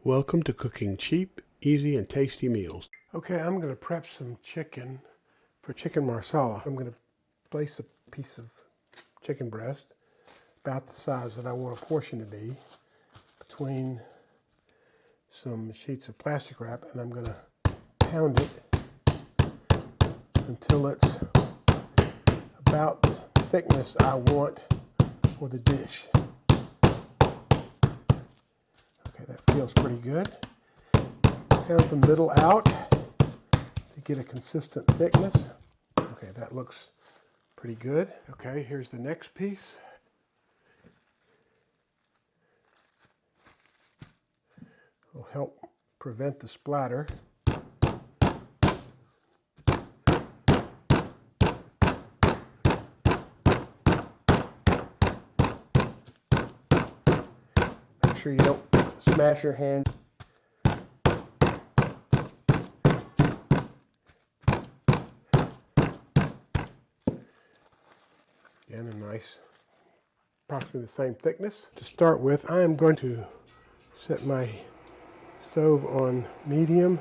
Welcome to cooking cheap, easy, and tasty meals. Okay, I'm going to prep some chicken for chicken marsala. I'm going to place a piece of chicken breast about the size that I want a portion to be between some sheets of plastic wrap, and I'm going to pound it until it's about the thickness I want for the dish. Okay, that feels pretty good. Pound from middle out to get a consistent thickness. Okay, that looks pretty good. Okay, here's the next piece. Will help prevent the splatter. Make sure you don't smash your hand. Again, a nice, approximately the same thickness. To start with, I am going to set my stove on medium.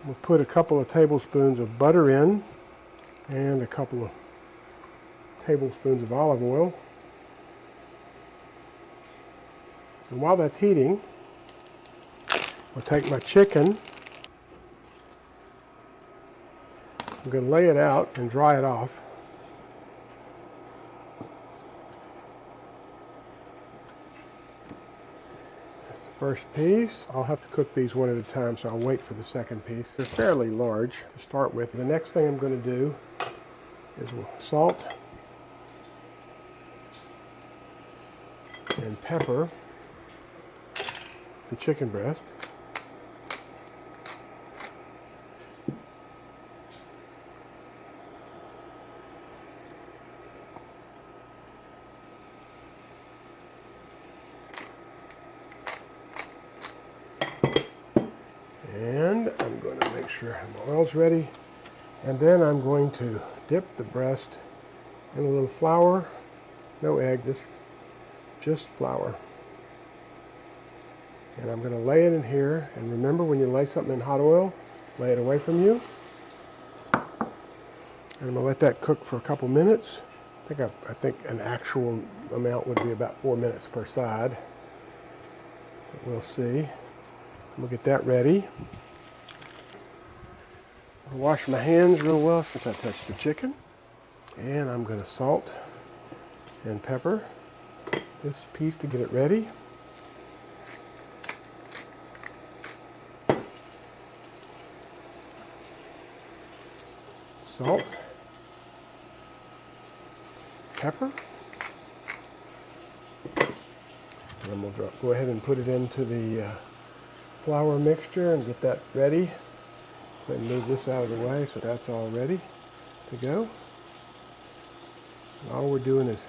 We'll put a couple of tablespoons of butter in and a couple of tablespoons of olive oil. And while that's heating, I'll take my chicken. I'm going to lay it out and dry it off. That's the first piece. I'll have to cook these one at a time, so I'll wait for the second piece. They're fairly large to start with. The next thing I'm going to do is salt and pepper the chicken breast. And I'm going to make sure my oil's ready. And then I'm going to dip the breast in a little flour. No egg, just flour. And I'm going to lay it in here. And remember, when you lay something in hot oil, lay it away from you. And I'm going to let that cook for a couple minutes. I think an actual amount would be about 4 minutes per side. But we'll see. We'll get that ready. I'll wash my hands real well since I touched the chicken. And I'm going to salt and pepper this piece to get it ready. Salt, pepper, and then we'll go ahead and put it into the flour mixture and get that ready. Go ahead and move this out of the way so that's all ready to go. And all we're doing is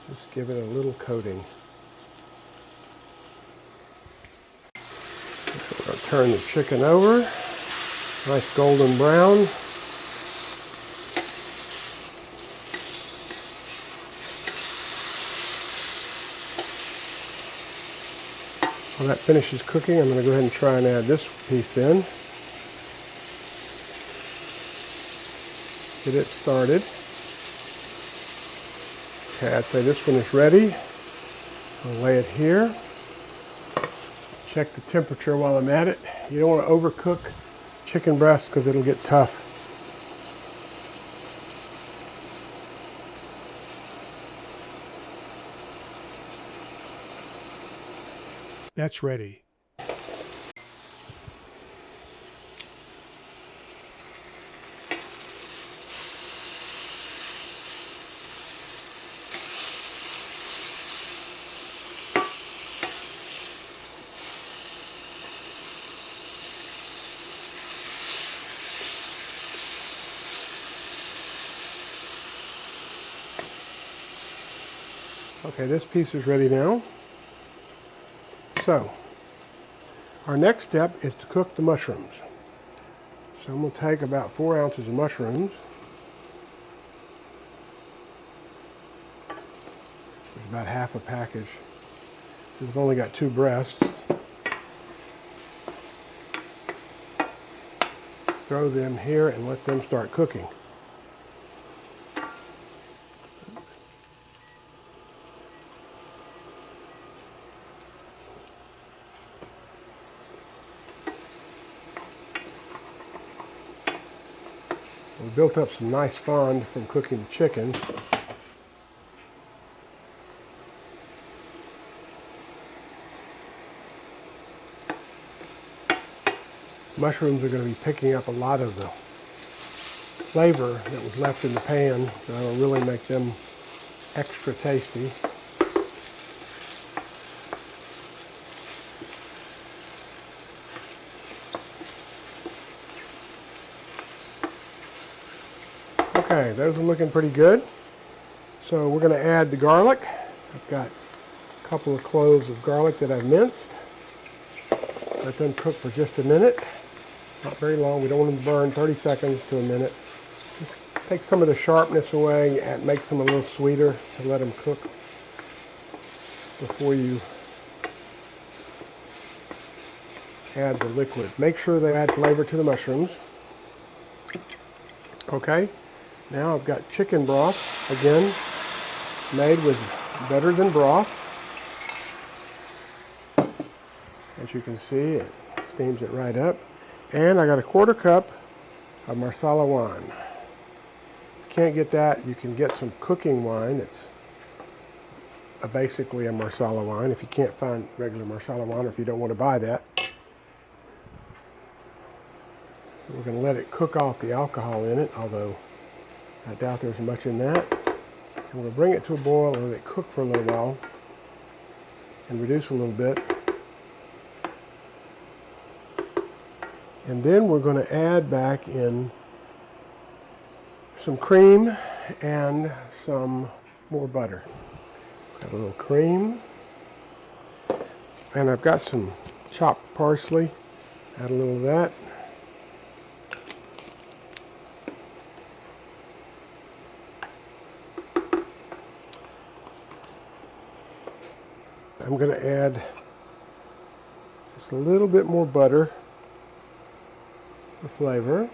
just give it a little coating. So I'll turn the chicken over, nice golden brown. While that finishes cooking, I'm going to go ahead and try and add this piece in. Get it started. Okay, I'd say this one is ready. I'll lay it here. Check the temperature while I'm at it. You don't want to overcook chicken breast because it'll get tough. That's ready. Okay, this piece is ready now. So, our next step is to cook the mushrooms. So I'm going to take about 4 ounces of mushrooms. There's about half a package. I've only got 2 breasts. throw them here and let them start cooking. We built up some nice fond from cooking the chicken. Mushrooms are going to be picking up a lot of the flavor that was left in the pan, so that'll really make them extra tasty. Okay, those are looking pretty good. So we're going to add the garlic. I've got a couple of cloves of garlic that I've minced. Let them cook for just a minute. Not very long. We don't want them to burn. 30 seconds to a minute. Just take some of the sharpness away and makes them a little sweeter to let them cook before you add the liquid. Make sure they add flavor to the mushrooms. Okay, now I've got chicken broth, again, made with better than broth. As you can see, it steams it right up. And I got a 1/4 cup of Marsala wine. If you can't get that, you can get some cooking wine that's basically a Marsala wine if you can't find regular Marsala wine or if you don't want to buy that. We're going to let it cook off the alcohol in it, although I doubt there's much in that. And we're going to bring it to a boil and let it cook for a little while and reduce a little bit. And then we're going to add back in some cream and some more butter. Got a little cream. And I've got some chopped parsley. Add a little of that. I'm going to add just a little bit more butter for flavor.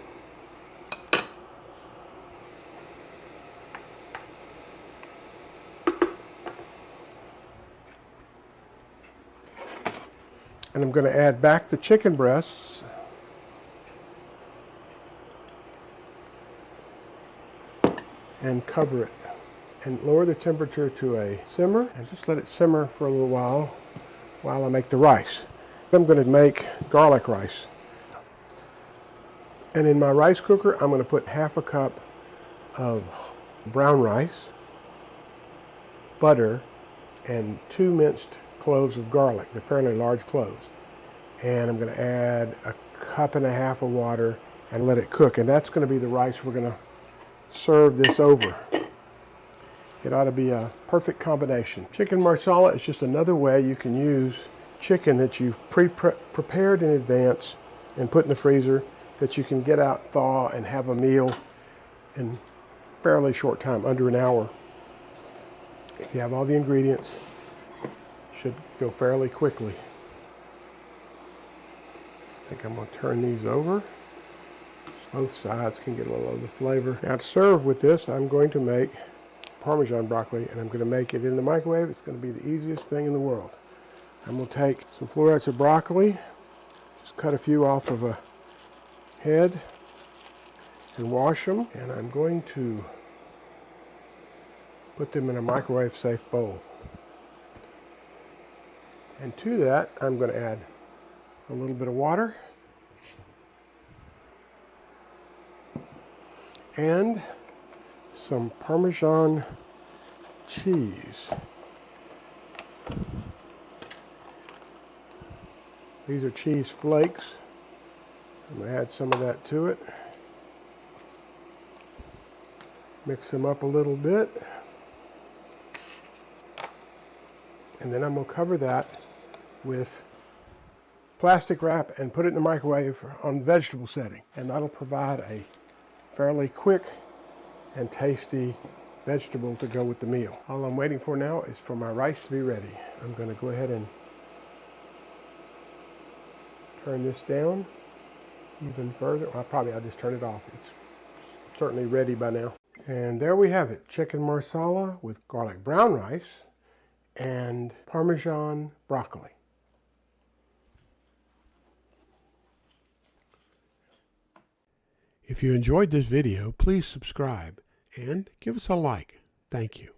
And I'm going to add back the chicken breasts. And cover it. And lower the temperature to a simmer and just let it simmer for a little while I make the rice. I'm going to make garlic rice. And in my rice cooker, I'm going to put 1/2 cup of brown rice, butter, and 2 minced cloves of garlic. They're fairly large cloves. And I'm going to add 1.5 cups of water and let it cook. And that's going to be the rice we're going to serve this over. It ought to be a perfect combination. Chicken marsala is just another way you can use chicken that you've prepared in advance and put in the freezer that you can get out, thaw, and have a meal in fairly short time, under an hour. If you have all the ingredients, it should go fairly quickly. I think I'm going to turn these over. Both sides can get a little of the flavor. Now to serve with this, I'm going to make Parmesan broccoli, and I'm going to make it in the microwave. It's going to be the easiest thing in the world. I'm going to take some florets of broccoli, just cut a few off of a head and wash them, and I'm going to put them in a microwave safe bowl. And to that, I'm going to add a little bit of water and some Parmesan cheese. These are cheese flakes. I'm going to add some of that to it. Mix them up a little bit. And then I'm going to cover that with plastic wrap and put it in the microwave on vegetable setting. And that'll provide a fairly quick and tasty vegetable to go with the meal. All I'm waiting for now is for my rice to be ready. I'm going to go ahead and turn this down even further. I'll just turn it off. It's certainly ready by now. And there we have it, chicken marsala with garlic brown rice and Parmesan broccoli. If you enjoyed this video, please subscribe and give us a like. Thank you.